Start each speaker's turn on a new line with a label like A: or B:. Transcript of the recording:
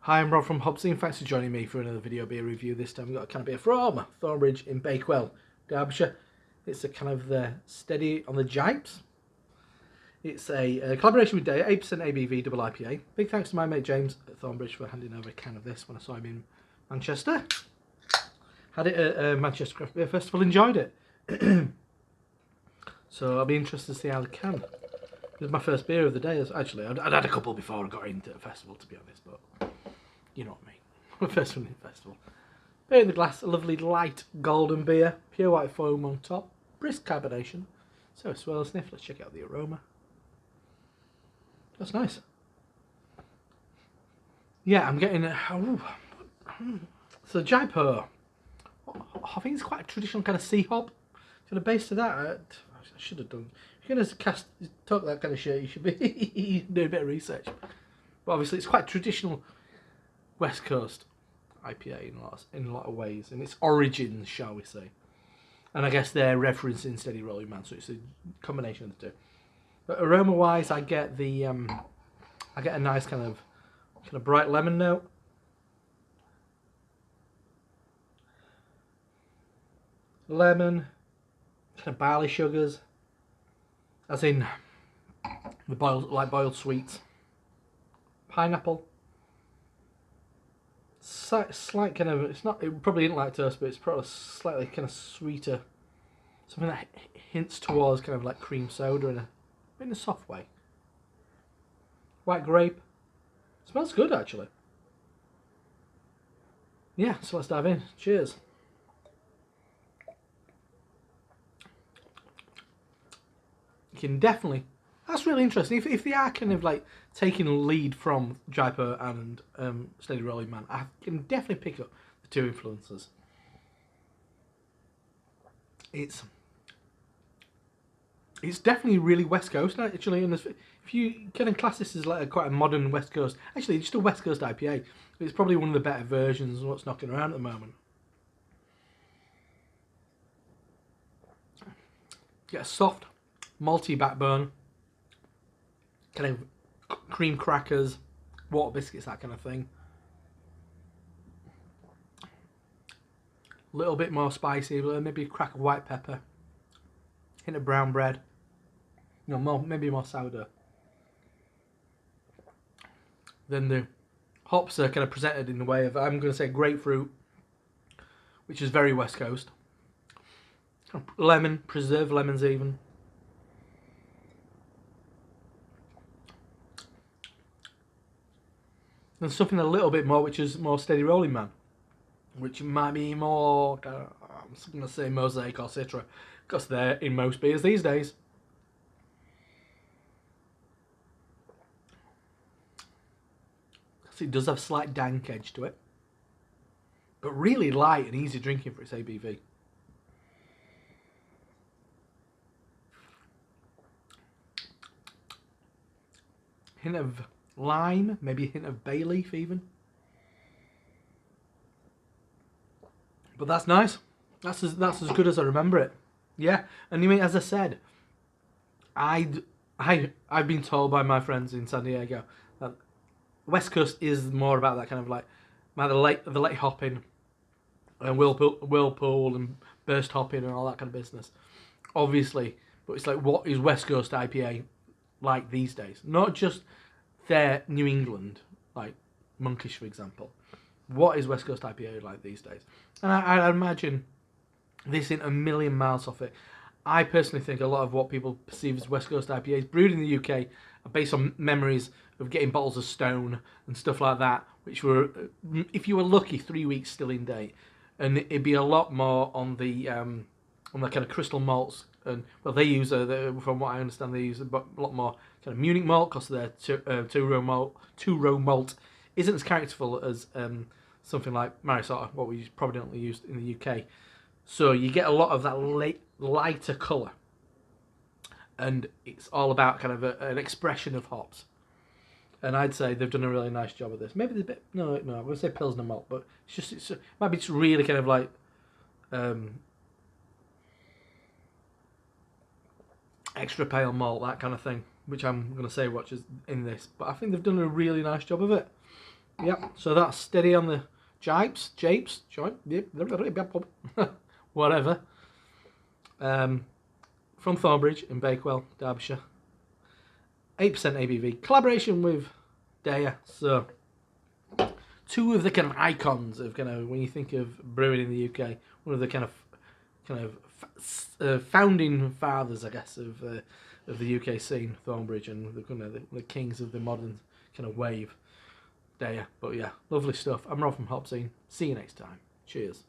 A: Hi, I'm Rob from HopZine. Thanks for joining me for another video beer review. This time we've got a can of beer from Thornbridge in Bakewell, Derbyshire. It's a kind of steady on the Jaips. It's a collaboration with Deya, 8% ABV double IPA. Big thanks to my mate James at Thornbridge for handing over a can of this when I saw him in Manchester. Had it at Manchester Craft Beer Festival, enjoyed it. So I'll be interested to see how the can. It was my first beer of the day. Actually, I'd had a couple before I got into the festival, to be honest, but you know what I mean. My first one in the festival. Beer in the glass, a lovely light golden beer, pure white foam on top, brisk carbonation. So a swirl sniff. Let's check out the aroma. That's nice. Yeah, I'm getting. So Jaipur, I think it's quite a traditional kind of sea hop. Kind of base to that. I should have done. If you're going to talk that kind of shit, you should be doing a bit of research. But obviously, it's quite traditional West Coast IPA in a lot of ways, and its origins, shall we say. And I guess they're referencing Steady Rolling Man, so it's a combination of the two. But aroma-wise, I get a nice kind of bright lemon note. Lemon, kind of barley sugars, as in the boiled sweets. Pineapple. Slight kind of, it probably isn't lactose, but it's probably slightly kind of sweeter. Something that hints towards kind of like cream soda in a soft way. White grape. Smells good, actually. Yeah, so let's dive in. Cheers. You can definitely... That's really interesting. If they are kind of like taking a lead from Jaipur and Steady Rolling Man, I can definitely pick up the two influences. It's definitely really West Coast actually, and if you kind of class this as like quite a modern West Coast, actually just a West Coast IPA, it's probably one of the better versions of what's knocking around at the moment. Get a soft, malty backbone, kind of cream crackers, water biscuits, that kind of thing. A little bit more spicy, maybe a crack of white pepper, hint of brown bread. You know, maybe more sourdough. Then the hops are kind of presented in the way of, I'm going to say grapefruit, which is very West Coast. Lemon, preserved lemons even. And something a little bit more, which is more Steady Rolling Man, which might be more, I'm going to say mosaic or citra, because they're in most beers these days. So it does have a slight dank edge to it, but really light and easy drinking for its ABV. Hint of lime, maybe a hint of bay leaf even. But that's nice. That's as good as I remember it. Yeah, and you mean, as I said, I've been told by my friends in San Diego that West Coast is more about that kind of like the late hopping and whirlpool and burst hopping and all that kind of business. Obviously, but it's like, what is West Coast IPA like these days? Not just their New England, like Monkish, for example. What is West Coast IPA like these days? And I imagine this ain't a million miles off it. I personally think a lot of what people perceive as West Coast IPAs brewed in the UK are based on memories of getting bottles of Stone and stuff like that, which were, if you were lucky, 3 weeks still in date. And it'd be a lot more on the kind of crystal malts. And well, they use, from what I understand, they use a lot more kind of Munich malt, because their two-row malt isn't as characterful as something like Marisota, what we predominantly used in the UK. So you get a lot of that lighter colour, and it's all about kind of an expression of hops. And I'd say they've done a really nice job of this. Maybe a bit, no, I'm going to say Pilsner malt, but it might be just really kind of like extra pale malt, that kind of thing, which I'm going to say watches in this. But I think they've done a really nice job of it. Yep. So that's steady on the Jaips, whatever. From Thornbridge in Bakewell, Derbyshire. 8% ABV. Collaboration with Deya. So two of the kind of icons of kind of when you think of brewing in the UK, one of the kind of founding fathers, I guess, of the UK scene, Thornbridge, and the kind of the kings of the modern kind of wave, Deya. But yeah, lovely stuff. I'm Rob from HopZine. See you next time. Cheers.